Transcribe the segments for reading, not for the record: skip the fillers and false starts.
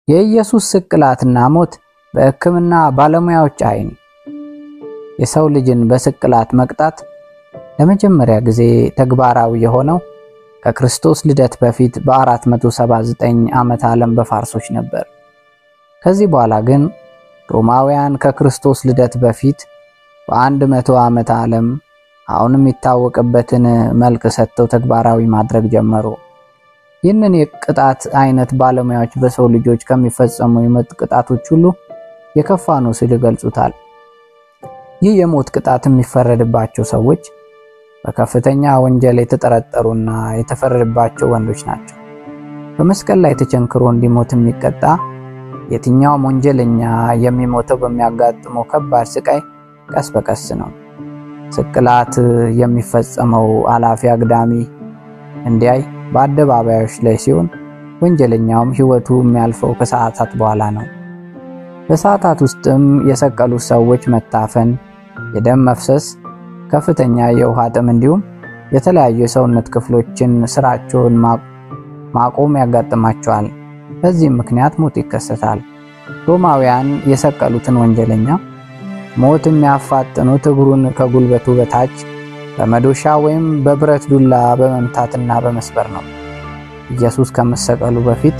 የኢየሱስ ስቅላትና ሞት በሕክምና ባለሙያዎች አይን የሰው ልጅን በስቅላት መቅጣት ለመጀመሪያ ጊዜ ተግባራዊ የሆነው ከክርስቶስ ልደት በፊት በ479 ዓመተ ዓለም በፋርሶች ነበር። ከዚህ በኋላ ግን ሮማውያን ከክርስቶስ ልደት በፊት በ100 ዓመተ ዓለም አሁንም የሚታወቅበትን መልክ ሰጥተው ተግባራዊ ማድረግ ጀመሩ። ይህንን የቅጣት አይነት ባለሙያዎች በሰው ልጆች ከሚፈጸሙ የሞት ቅጣቶች ሁሉ የከፋ ነው ሲሉ ይገልጹታል። ይህ የሞት ቅጣት የሚፈረድባቸው ሰዎች በከፍተኛ ወንጀል የተጠረጠሩና የተፈረደባቸው ወንዶች ናቸው። በመስቀል ላይ ተቸንክሮ እንዲሞት የሚቀጣ የትኛውም ወንጀለኛ የሚሞተው በሚያጋጥመው ከባድ ስቃይ ቀስ በቀስ ነው። ስቅላት የሚፈጸመው አላፊ አግዳሚ እንዲያይ በአደባባዮች ላይ ሲሆን ወንጀለኛውም ሕይወቱ የሚያልፈው ከሰዓታት በኋላ ነው። በሰዓታት ውስጥም የሰቀሉት ሰዎች መታፈን፣ የደም መፍሰስ፣ ከፍተኛ የውሃ ጥም እንዲሁም የተለያዩ የሰውነት ክፍሎችን ስራቸውን ማቆም ያጋጥማቸዋል። በዚህም ምክንያት ሞት ይከሰታል። ሮማውያን የሰቀሉትን ወንጀለኛ ሞት የሚያፋጥኑት እግሩን ከጉልበቱ በታች በመዶሻ ወይም በብረት ዱላ በመምታትና በመስበር ነው። ኢየሱስ ከመሰቀሉ በፊት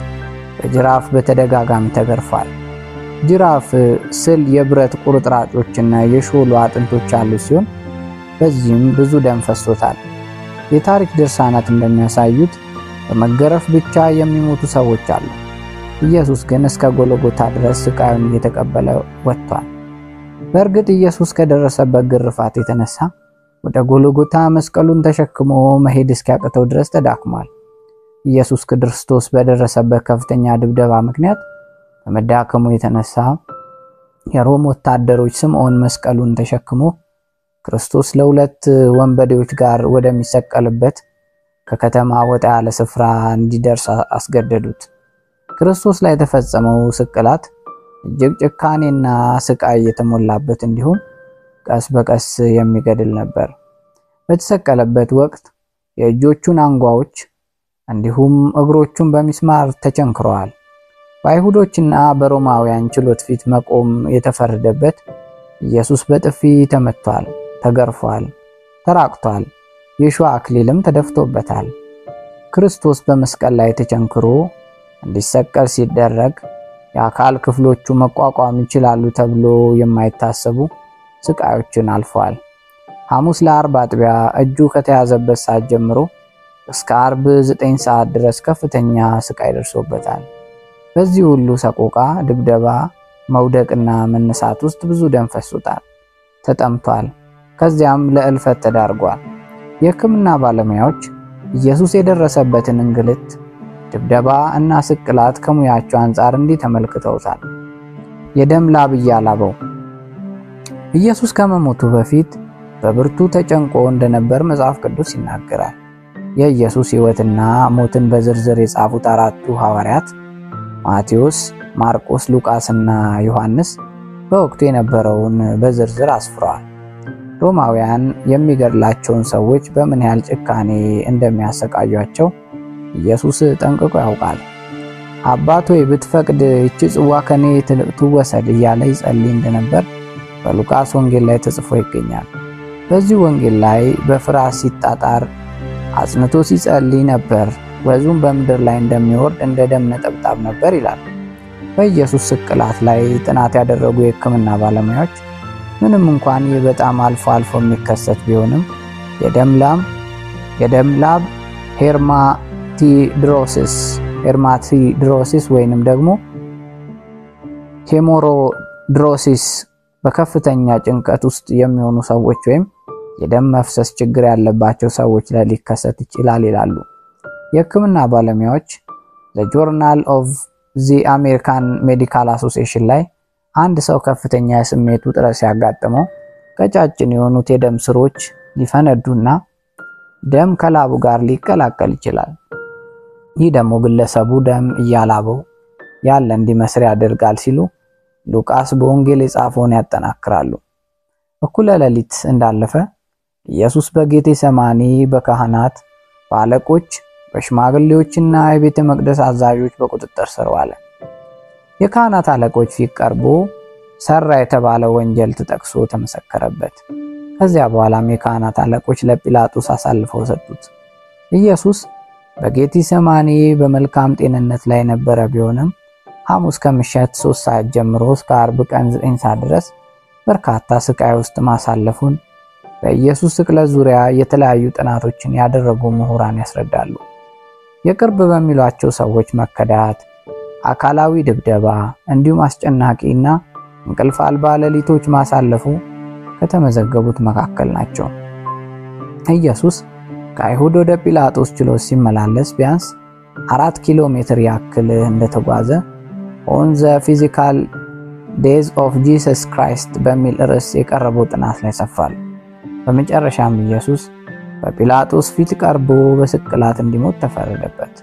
በጅራፍ በተደጋጋሚ ተገርፏል። ጅራፍ ስል የብረት ቁርጥራጮችና የሾሉ አጥንቶች ያሉት ሲሆን በዚህም ብዙ ደም ፈሶታል። የታሪክ ድርሳናት እንደሚያሳዩት በመገረፍ ብቻ የሚሞቱ ሰዎች አሉ። ኢየሱስ ግን እስከ ጎልጎታ ድረስ ስቃዩን እየተቀበለ ወጥቷል። በእርግጥ ኢየሱስ ከደረሰበት ግርፋት የተነሳ ወደ ጎልጎታ መስቀሉን ተሸክሞ መሄድ እስኪያቅተው ድረስ ተዳክሟል። ኢየሱስ ክርስቶስ በደረሰበት ከፍተኛ ድብደባ ምክንያት በመዳከሙ የተነሳ የሮም ወታደሮች ስምዖን መስቀሉን ተሸክሞ ክርስቶስ ለሁለት ወንበዴዎች ጋር ወደሚሰቀልበት ከከተማ ወጣ ያለ ስፍራ እንዲደርስ አስገደዱት። ክርስቶስ ላይ የተፈጸመው ስቅላት እጅግ ጭካኔና ስቃይ የተሞላበት እንዲሁም ቀስ በቀስ የሚገድል ነበር። በተሰቀለበት ወቅት የእጆቹን አንጓዎች እንዲሁም እግሮቹን በሚስማር ተቸንክረዋል። በአይሁዶችና በሮማውያን ችሎት ፊት መቆም የተፈረደበት ኢየሱስ በጥፊ ተመቷል፣ ተገርፏል፣ ተራቅቷል፣ የሾህ አክሊልም ተደፍቶበታል። ክርስቶስ በመስቀል ላይ ተቸንክሮ እንዲሰቀል ሲደረግ የአካል ክፍሎቹ መቋቋም ይችላሉ ተብሎ የማይታሰቡ ስቃዮችን አልፏል። ሐሙስ ለአርብ አጥቢያ እጁ ከተያዘበት ሰዓት ጀምሮ እስከ አርብ 9 ሰዓት ድረስ ከፍተኛ ስቃይ ደርሶበታል። በዚህ ሁሉ ሰቆቃ፣ ድብደባ፣ መውደቅና መነሳት ውስጥ ብዙ ደም ፈሶታል፣ ተጠምቷል፣ ከዚያም ለእልፈት ተዳርጓል። የሕክምና ባለሙያዎች ኢየሱስ የደረሰበትን እንግልት፣ ድብደባ እና ስቅላት ከሙያቸው አንጻር እንዲህ ተመልክተውታል። የደም ላብ እያላበው ኢየሱስ ከመሞቱ በፊት በብርቱ ተጨንቆ እንደነበር መጽሐፍ ቅዱስ ይናገራል። የኢየሱስ ሕይወትና ሞትን በዝርዝር የጻፉት አራቱ ሐዋርያት ማቴዎስ፣ ማርቆስ፣ ሉቃስና ዮሐንስ በወቅቱ የነበረውን በዝርዝር አስፍረዋል። ሮማውያን የሚገድላቸውን ሰዎች በምን ያህል ጭካኔ እንደሚያሰቃዩአቸው ኢየሱስ ጠንቅቆ ያውቃል። አባት ሆይ ብትፈቅድ እቺ ጽዋ ከኔ ትወሰድ እያለ ይጸልይ እንደነበር በሉቃስ ወንጌል ላይ ተጽፎ ይገኛል። በዚህ ወንጌል ላይ በፍርሃት ሲጣጣር አጽንቶ ሲጸልይ ነበር፣ ወዙም በምድር ላይ እንደሚወርድ እንደ ደም ነጠብጣብ ነበር ይላል። በኢየሱስ ስቅላት ላይ ጥናት ያደረጉ የሕክምና ባለሙያዎች ምንም እንኳን ይህ በጣም አልፎ አልፎ የሚከሰት ቢሆንም የደም ላብ ሄርማቲድሮሲስ ወይንም ደግሞ ሄሞሮድሮሲስ በከፍተኛ ጭንቀት ውስጥ የሚሆኑ ሰዎች ወይም የደም መፍሰስ ችግር ያለባቸው ሰዎች ላይ ሊከሰት ይችላል ይላሉ። የሕክምና ባለሙያዎች ለጆርናል ኦፍ ዚ አሜሪካን ሜዲካል አሶሲዬሽን ላይ አንድ ሰው ከፍተኛ የስሜት ውጥረት ሲያጋጥመው ቀጫጭን የሆኑት የደም ስሮች ሊፈነዱና ደም ከላቡ ጋር ሊቀላቀል ይችላል። ይህ ደግሞ ግለሰቡ ደም እያላበው ያለ እንዲመስል ያደርጋል ሲሉ ሉቃስ በወንጌል የጻፈውን ያጠናክራሉ። እኩለ ሌሊት እንዳለፈ ኢየሱስ በጌቴሰማኒ በካህናት፣ በአለቆች፣ በሽማግሌዎችና የቤተ መቅደስ አዛዦች በቁጥጥር ስር ዋለ። የካህናት አለቆች ፊት ቀርቦ ሰራ የተባለው ወንጀል ተጠቅሶ ተመሰከረበት። ከዚያ በኋላም የካህናት አለቆች ለጲላጦስ አሳልፈው ሰጡት። ኢየሱስ በጌቴሰማኒ በመልካም ጤንነት ላይ ነበረ። ቢሆንም ሐሙስ ከምሽት 3 ሰዓት ጀምሮ እስከ ዓርብ ቀን 9 ሰዓት ድረስ በርካታ ስቃይ ውስጥ ማሳለፉን በኢየሱስ ስቅለት ዙሪያ የተለያዩ ጥናቶችን ያደረጉ ምሁራን ያስረዳሉ። የቅርብ በሚሏቸው ሰዎች መከዳት፣ አካላዊ ድብደባ እንዲሁም አስጨናቂና እንቅልፍ አልባ ሌሊቶች ማሳለፉ ከተመዘገቡት መካከል ናቸው። ኢየሱስ ከአይሁድ ወደ ጲላጦስ ችሎት ሲመላለስ ቢያንስ 4 ኪሎ ሜትር ያክል እንደተጓዘ ኦን ዘ ፊዚካል ዴዝ ኦፍ ጂሰስ ክራይስት በሚል ርዕስ የቀረበው ጥናት ላይ ሰፍሯል። በመጨረሻም ኢየሱስ በጲላጦስ ፊት ቀርቦ በስቅላት እንዲሞት ተፈረደበት።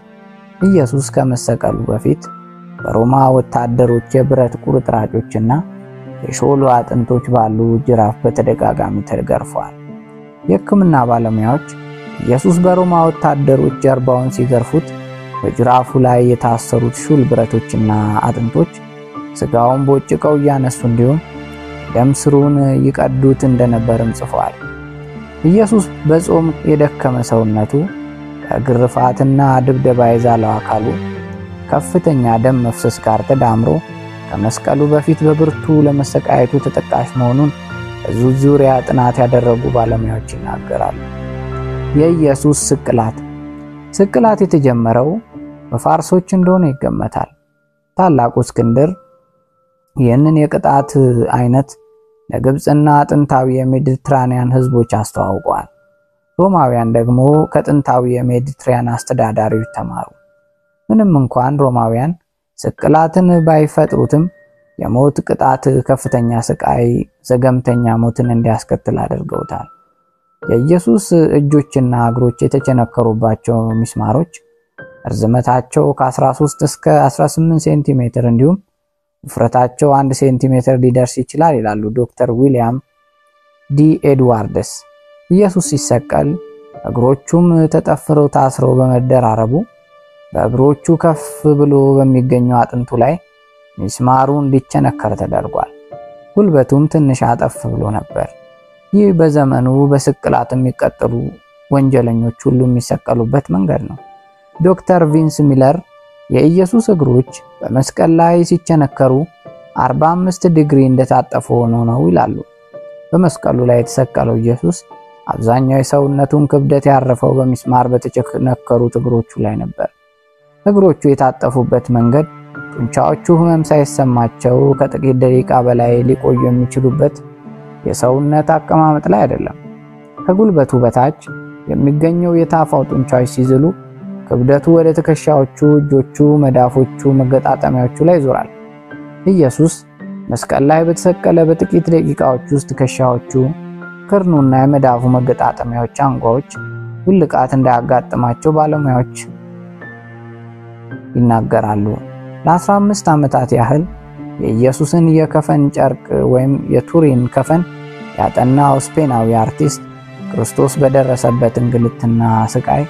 ኢየሱስ ከመሰቀሉ በፊት በሮማ ወታደሮች የብረት ቁርጥራጮችና የሾሉ አጥንቶች ባሉ ጅራፍ በተደጋጋሚ ተገርፏል። የሕክምና ባለሙያዎች ኢየሱስ በሮማ ወታደሮች ጀርባውን ሲገርፉት በጅራፉ ላይ የታሰሩት ሹል ብረቶችና አጥንቶች ስጋውን ቦጭቀው እያነሱ እንዲሁም ደም ስሩን ይቀዱት እንደነበርም ጽፏል። ኢየሱስ በጾም የደከመ ሰውነቱ ከግርፋትና ድብደባ የዛለው አካሉ ከፍተኛ ደም መፍሰስ ጋር ተዳምሮ ከመስቀሉ በፊት በብርቱ ለመሰቃየቱ ተጠቃሽ መሆኑን በዚህ ዙሪያ ጥናት ያደረጉ ባለሙያዎች ይናገራሉ። የኢየሱስ ስቅላት የተጀመረው በፋርሶች እንደሆነ ይገመታል። ታላቁ እስክንድር ይህንን የቅጣት አይነት ለግብጽና ጥንታዊ የሜዲትራኒያን ህዝቦች አስተዋውቋል። ሮማውያን ደግሞ ከጥንታዊ የሜዲትራኒያን አስተዳዳሪዎች ተማሩ። ምንም እንኳን ሮማውያን ስቅላትን ባይፈጥሩትም የሞት ቅጣት ከፍተኛ ስቃይ፣ ዘገምተኛ ሞትን እንዲያስከትል አድርገውታል። የኢየሱስ እጆችና እግሮች የተቸነከሩባቸው ሚስማሮች ርዝመታቸው ከ13 እስከ 18 ሴንቲሜትር እንዲሁም ውፍረታቸው 1 ሴንቲሜትር ሊደርስ ይችላል ይላሉ ዶክተር ዊሊያም ዲ ኤድዋርድስ። ኢየሱስ ሲሰቀል እግሮቹም ተጠፍረው ታስረው በመደራረቡ በእግሮቹ ከፍ ብሎ በሚገኘው አጥንቱ ላይ ሚስማሩ እንዲቸነከር ተደርጓል። ጉልበቱም ትንሽ አጠፍ ብሎ ነበር። ይህ በዘመኑ በስቅላት የሚቀጥሉ ወንጀለኞች ሁሉ የሚሰቀሉበት መንገድ ነው። ዶክተር ቪንስ ሚለር የኢየሱስ እግሮች በመስቀል ላይ ሲቸነከሩ 45 ዲግሪ እንደታጠፉ ነው ይላሉ። በመስቀሉ ላይ የተሰቀለው ኢየሱስ አብዛኛው የሰውነቱን ክብደት ያረፈው በሚስማር በተቸነከሩት እግሮቹ ላይ ነበር። እግሮቹ የታጠፉበት መንገድ ጡንቻዎቹ ህመም ሳይሰማቸው ከጥቂት ደቂቃ በላይ ሊቆዩ የሚችሉበት የሰውነት አቀማመጥ ላይ አይደለም። ከጉልበቱ በታች የሚገኘው የታፋው ጡንቻዎች ሲዝሉ ክብደቱ ወደ ትከሻዎቹ፣ እጆቹ፣ መዳፎቹ፣ መገጣጠሚያዎቹ ላይ ይዞራል። ኢየሱስ መስቀል ላይ በተሰቀለ በጥቂት ደቂቃዎች ውስጥ ትከሻዎቹ፣ ክርኑና የመዳፉ መገጣጠሚያዎች አንጓዎች ውልቃት እንዳያጋጥማቸው ባለሙያዎች ይናገራሉ። ለ15 ዓመታት ያህል የኢየሱስን የከፈን ጨርቅ ወይም የቱሪን ከፈን ያጠናው ስፔናዊ አርቲስት ክርስቶስ በደረሰበት እንግልትና ስቃይ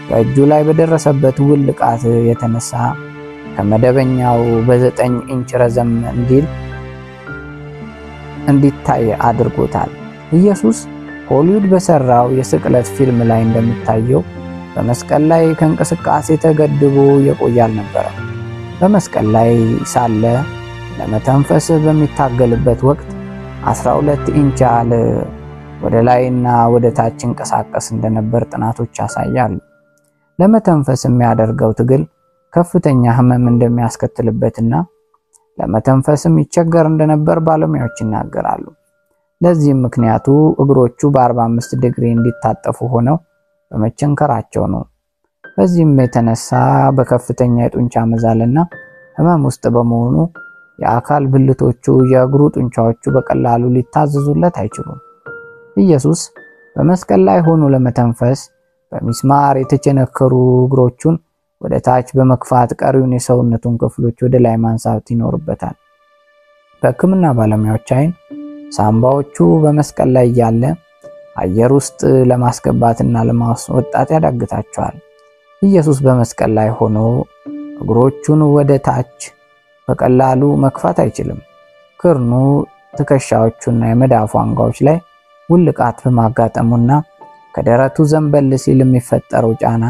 በእጁ ላይ በደረሰበት ውልቃት የተነሳ ከመደበኛው በ9 ኢንች ረዘም እንዲታይ አድርጎታል። ኢየሱስ ሆሊውድ በሰራው የስቅለት ፊልም ላይ እንደሚታየው በመስቀል ላይ ከእንቅስቃሴ ተገድቦ የቆየ አልነበረም። በመስቀል ላይ ሳለ ለመተንፈስ በሚታገልበት ወቅት 12 ኢንች ያህል ወደ ላይና ወደ ታች እንቀሳቀስ እንደነበር ጥናቶች ያሳያሉ። ለመተንፈስ የሚያደርገው ትግል ከፍተኛ ህመም እንደሚያስከትልበትና ለመተንፈስም ይቸገር እንደነበር ባለሙያዎች ይናገራሉ። ለዚህም ምክንያቱ እግሮቹ በ45 ዲግሪ እንዲታጠፉ ሆነው በመቸንከራቸው ነው። በዚህም የተነሳ በከፍተኛ የጡንቻ መዛልና ህመም ውስጥ በመሆኑ የአካል ብልቶቹ የእግሩ ጡንቻዎቹ በቀላሉ ሊታዘዙለት አይችሉም። ኢየሱስ በመስቀል ላይ ሆኖ ለመተንፈስ በሚስማር የተቸነከሩ እግሮቹን ወደ ታች በመክፋት ቀሪውን የሰውነቱን ክፍሎች ወደ ላይ ማንሳት ይኖርበታል። በሕክምና ባለሙያዎች አይን ሳምባዎቹ በመስቀል ላይ ያለ አየር ውስጥ ለማስገባትና ለማስወጣት ያዳግታቸዋል። ኢየሱስ በመስቀል ላይ ሆኖ እግሮቹን ወደ ታች በቀላሉ መክፋት አይችልም። ክርኑ ትከሻዎቹና የመዳፉ አንጓዎች ላይ ውልቃት በማጋጠሙና ከደረቱ ዘንበል ሲል የሚፈጠረው ጫና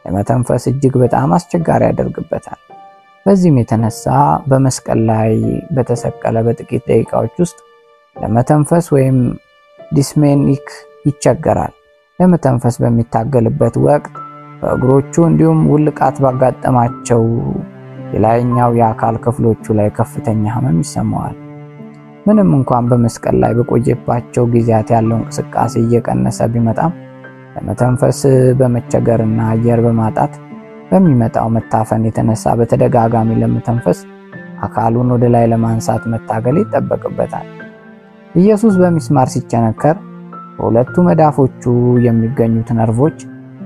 ለመተንፈስ እጅግ በጣም አስቸጋሪ ያደርግበታል። በዚህም የተነሳ በመስቀል ላይ በተሰቀለ በጥቂት ደቂቃዎች ውስጥ ለመተንፈስ ወይም ዲስሜኒክ ይቸገራል። ለመተንፈስ በሚታገልበት ወቅት በእግሮቹ እንዲሁም ውልቃት ባጋጠማቸው የላይኛው የአካል ክፍሎቹ ላይ ከፍተኛ ህመም ይሰማዋል። ምንም እንኳን በመስቀል ላይ በቆየባቸው ጊዜያት ያለው እንቅስቃሴ እየቀነሰ ቢመጣም ለመተንፈስ በመቸገርና አየር በማጣት በሚመጣው መታፈን የተነሳ በተደጋጋሚ ለመተንፈስ አካሉን ወደ ላይ ለማንሳት መታገል ይጠበቅበታል። ኢየሱስ በሚስማር ሲቸነከር በሁለቱ መዳፎቹ የሚገኙት ነርቮች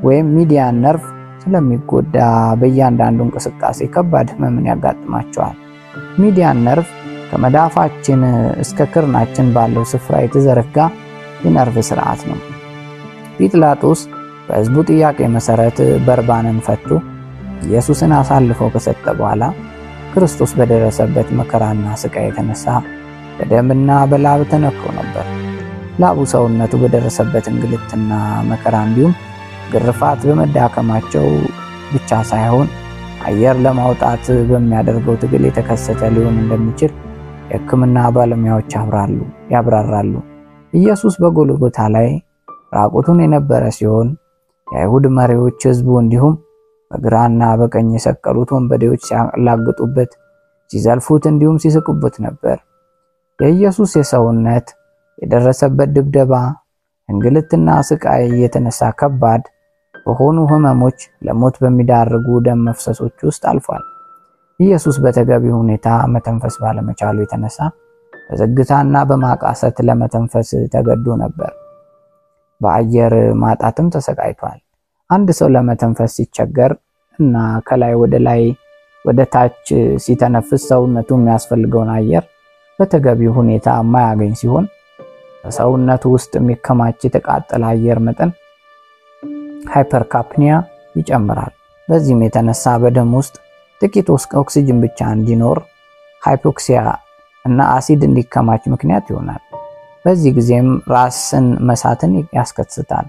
ወይም ሚዲያን ነርቭ ስለሚጎዳ በእያንዳንዱ እንቅስቃሴ ከባድ ህመምን ያጋጥማቸዋል። ሚዲያን ነርቭ ከመዳፋችን እስከ ክርናችን ባለው ስፍራ የተዘረጋ የነርቭ ስርዓት ነው። ጲላጦስ በሕዝቡ ጥያቄ መሰረት በርባንን ፈቶ ኢየሱስን አሳልፎ ከሰጠ በኋላ ክርስቶስ በደረሰበት መከራና ስቃይ የተነሳ በደምና በላብ ተነክሮ ነበር። ላቡ ሰውነቱ በደረሰበት እንግልትና መከራ እንዲሁም ግርፋት በመዳከማቸው ብቻ ሳይሆን አየር ለማውጣት በሚያደርገው ትግል የተከሰተ ሊሆን እንደሚችል የሕክምና ባለሙያዎች ያብራራሉ። ኢየሱስ በጎልጎታ ላይ ራቁቱን የነበረ ሲሆን የአይሁድ መሪዎች ሕዝቡ እንዲሁም በግራና በቀኝ የሰቀሉት ወንበዴዎች ሲያላግጡበት፣ ሲዘልፉት እንዲሁም ሲስቁበት ነበር። የኢየሱስ የሰውነት የደረሰበት ድብደባ፣ እንግልትና ስቃይ የተነሳ ከባድ በሆኑ ህመሞች ለሞት በሚዳርጉ ደም መፍሰሶች ውስጥ አልፏል። ኢየሱስ በተገቢ ሁኔታ መተንፈስ ባለመቻሉ የተነሳ በዝግታና በማቃሰት ለመተንፈስ ተገዶ ነበር። በአየር ማጣትም ተሰቃይቷል። አንድ ሰው ለመተንፈስ ሲቸገር እና ከላይ ወደ ታች ሲተነፍስ ሰውነቱ የሚያስፈልገውን አየር በተገቢ ሁኔታ የማያገኝ ሲሆን በሰውነቱ ውስጥ የሚከማች የተቃጠለ አየር መጠን ሃይፐርካፕኒያ ይጨምራል። በዚህም የተነሳ በደም ውስጥ ጥቂት ኦክሲጅን ብቻ እንዲኖር ሃይፖክሲያ እና አሲድ እንዲከማች ምክንያት ይሆናል። በዚህ ጊዜም ራስን መሳትን ያስከትታል።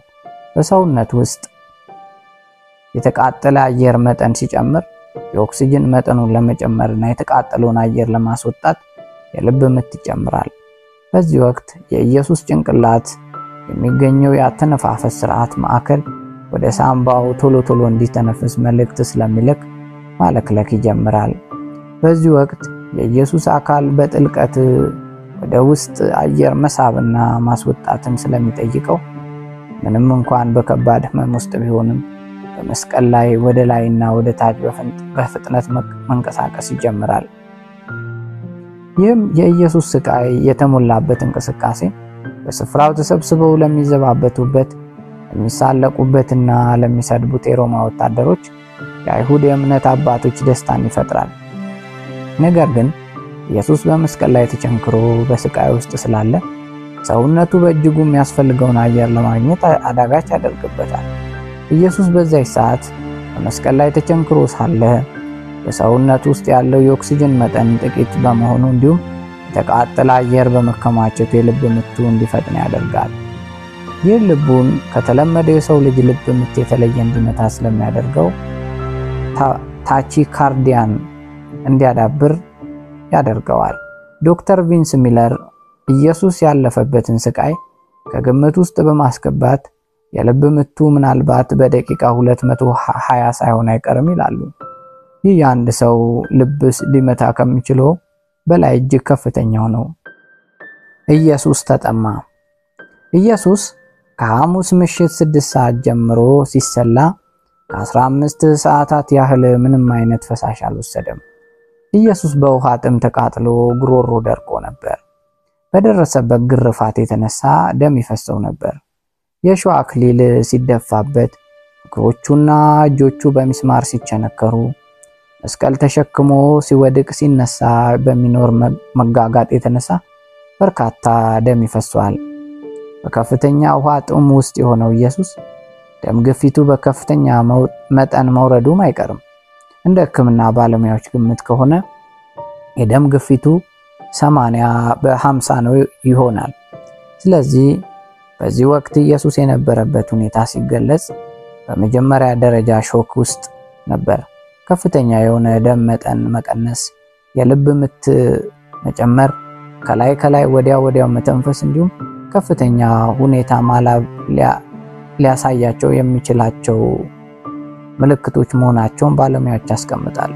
በሰውነት ውስጥ የተቃጠለ አየር መጠን ሲጨምር የኦክሲጅን መጠኑን ለመጨመርና የተቃጠለውን አየር ለማስወጣት የልብ ምት ይጨምራል። በዚህ ወቅት የኢየሱስ ጭንቅላት የሚገኘው የአተነፋፈስ ስርዓት ማዕከል ወደ ሳምባው ቶሎ እንዲተነፍስ መልእክት ስለሚልክ ማለክለክ ይጀምራል። በዚህ ወቅት የኢየሱስ አካል በጥልቀት ወደ ውስጥ አየር መሳብና ማስወጣትን ስለሚጠይቀው ምንም እንኳን በከባድ ህመም ውስጥ ቢሆንም በመስቀል ላይ ወደ ላይና ወደ ታች በፍጥነት መንቀሳቀስ ይጀምራል። ይህም የኢየሱስ ስቃይ የተሞላበት እንቅስቃሴ በስፍራው ተሰብስበው ለሚዘባበቱበት፣ ለሚሳለቁበትና ለሚሰድቡት የሮማ ወታደሮች የአይሁድ የእምነት አባቶች ደስታን ይፈጥራል። ነገር ግን ኢየሱስ በመስቀል ላይ ተቸንክሮ በስቃይ ውስጥ ስላለ ሰውነቱ በእጅጉ የሚያስፈልገውን አየር ለማግኘት አዳጋች ያደርግበታል። ኢየሱስ በዚያ ሰዓት በመስቀል ላይ ተቸንክሮ ሳለ በሰውነቱ ውስጥ ያለው የኦክሲጅን መጠን ጥቂት በመሆኑ እንዲሁም የተቃጠለ አየር በመከማቸቱ የልብ ምቱ እንዲፈጥን ያደርጋል። ይህ ልቡን ከተለመደው የሰው ልጅ ልብ ምት የተለየ እንዲመታ ስለሚያደርገው ታቺካርዲያን እንዲያዳብር ያደርገዋል። ዶክተር ቪንስ ሚለር ኢየሱስ ያለፈበትን ስቃይ ከግምት ውስጥ በማስገባት የልብ ምቱ ምናልባት በደቂቃ 220 ሳይሆን አይቀርም ይላሉ። ይህ የአንድ ሰው ልብ ሊመታ ከሚችለው በላይ እጅግ ከፍተኛው ነው። ኢየሱስ ተጠማ። ኢየሱስ ከሐሙስ ምሽት 6 ሰዓት ጀምሮ ሲሰላ ከ15 ሰዓታት ያህል ምንም አይነት ፈሳሽ አልወሰደም። ኢየሱስ በውሃ ጥም ተቃጥሎ ጉሮሮ ደርቆ ነበር። በደረሰበት ግርፋት የተነሳ ደም ይፈሰው ነበር። የሾህ አክሊል ሲደፋበት፣ እግሮቹና እጆቹ በሚስማር ሲቸነከሩ፣ መስቀል ተሸክሞ ሲወድቅ ሲነሳ በሚኖር መጋጋጥ የተነሳ በርካታ ደም ይፈሷል። በከፍተኛ ውሃ ጥም ውስጥ የሆነው ኢየሱስ ደም ግፊቱ በከፍተኛ መጠን መውረዱም አይቀርም። እንደ ሕክምና ባለሙያዎች ግምት ከሆነ የደም ግፊቱ 80 በ50 ነው ይሆናል። ስለዚህ በዚህ ወቅት ኢየሱስ የነበረበት ሁኔታ ሲገለጽ በመጀመሪያ ደረጃ ሾክ ውስጥ ነበር። ከፍተኛ የሆነ ደም መጠን መቀነስ፣ የልብ ምት መጨመር፣ ከላይ ወዲያው መተንፈስ እንዲሁም ከፍተኛ ሁኔታ ማላብ ሊያሳያቸው የሚችላቸው ምልክቶች መሆናቸውን ባለሙያዎች ያስቀምጣሉ።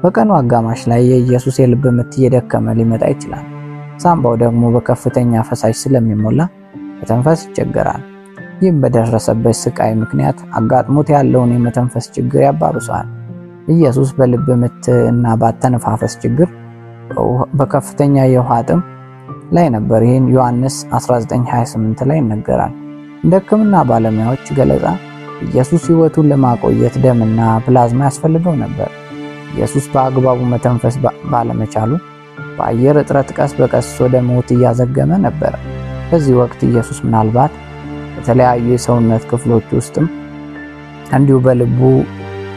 በቀኑ አጋማሽ ላይ የኢየሱስ የልብ ምት እየደከመ ሊመጣ ይችላል። ሳምባው ደግሞ በከፍተኛ ፈሳሽ ስለሚሞላ መተንፈስ ይቸገራል። ይህም በደረሰበት ስቃይ ምክንያት አጋጥሞት ያለውን የመተንፈስ ችግር ያባብሰዋል። ኢየሱስ በልብ ምት እና በአተነፋፈስ ችግር በከፍተኛ የውሃ ጥም ላይ ነበር። ይህን ዮሐንስ 19:28 ላይ ይነገራል። እንደ ሕክምና ባለሙያዎች ገለጻ ኢየሱስ ሕይወቱን ለማቆየት ደምና ፕላዝማ ያስፈልገው ነበር። ኢየሱስ በአግባቡ መተንፈስ ባለመቻሉ በአየር እጥረት ቀስ በቀስ ወደ ሞት እያዘገመ ነበር። በዚህ ወቅት ኢየሱስ ምናልባት በተለያዩ የሰውነት ክፍሎች ውስጥም እንዲሁ በልቡ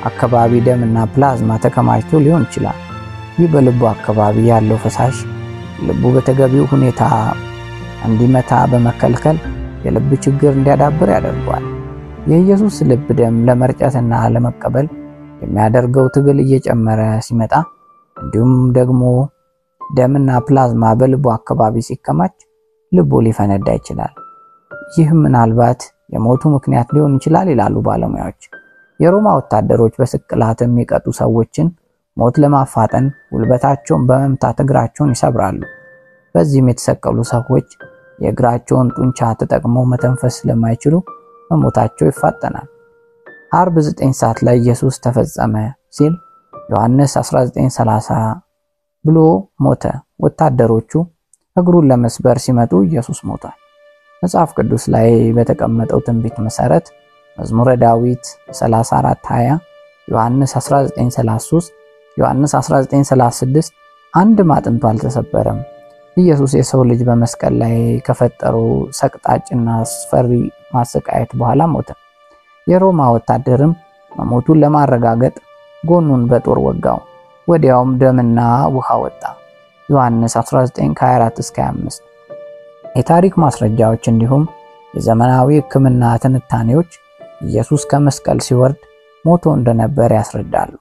አካባቢ ደምና ፕላዝማ ተከማችቶ ሊሆን ይችላል። ይህ በልቡ አካባቢ ያለው ፈሳሽ ልቡ በተገቢው ሁኔታ እንዲመታ በመከልከል የልብ ችግር እንዲያዳብር ያደርገዋል። የኢየሱስ ልብ ደም ለመርጨትና ለመቀበል የሚያደርገው ትግል እየጨመረ ሲመጣ እንዲሁም ደግሞ ደምና ፕላዝማ በልቡ አካባቢ ሲከማች ልቡ ሊፈነዳ ይችላል። ይህ ምናልባት የሞቱ ምክንያት ሊሆን ይችላል ይላሉ ባለሙያዎች። የሮማ ወታደሮች በስቅላት የሚቀጡ ሰዎችን ሞት ለማፋጠን ጉልበታቸውን በመምታት እግራቸውን ይሰብራሉ። በዚህም የተሰቀሉ ሰዎች የእግራቸውን ጡንቻ ተጠቅመው መተንፈስ ስለማይችሉ መሞታቸው ይፋጠናል። አርብ 9 ሰዓት ላይ ኢየሱስ ተፈጸመ ሲል ዮሐንስ 19:30 ብሎ ሞተ። ወታደሮቹ እግሩን ለመስበር ሲመጡ ኢየሱስ ሞቷል። መጽሐፍ ቅዱስ ላይ በተቀመጠው ትንቢት መሰረት መዝሙረ ዳዊት 34:20፣ ዮሐንስ 19:33፣ ዮሐንስ 19:36 አንድም አጥንቱ አልተሰበረም። ኢየሱስ የሰው ልጅ በመስቀል ላይ ከፈጠረው ሰቅጣጭና አስፈሪ ማሰቃየት በኋላ ሞተ። የሮማ ወታደርም መሞቱን ለማረጋገጥ ጎኑን በጦር ወጋው። ወዲያውም ደምና ውሃ ወጣ። ዮሐንስ 19:24-25። የታሪክ ማስረጃዎች እንዲሁም የዘመናዊ ሕክምና ትንታኔዎች ኢየሱስ ከመስቀል ሲወርድ ሞቶ እንደነበር ያስረዳሉ።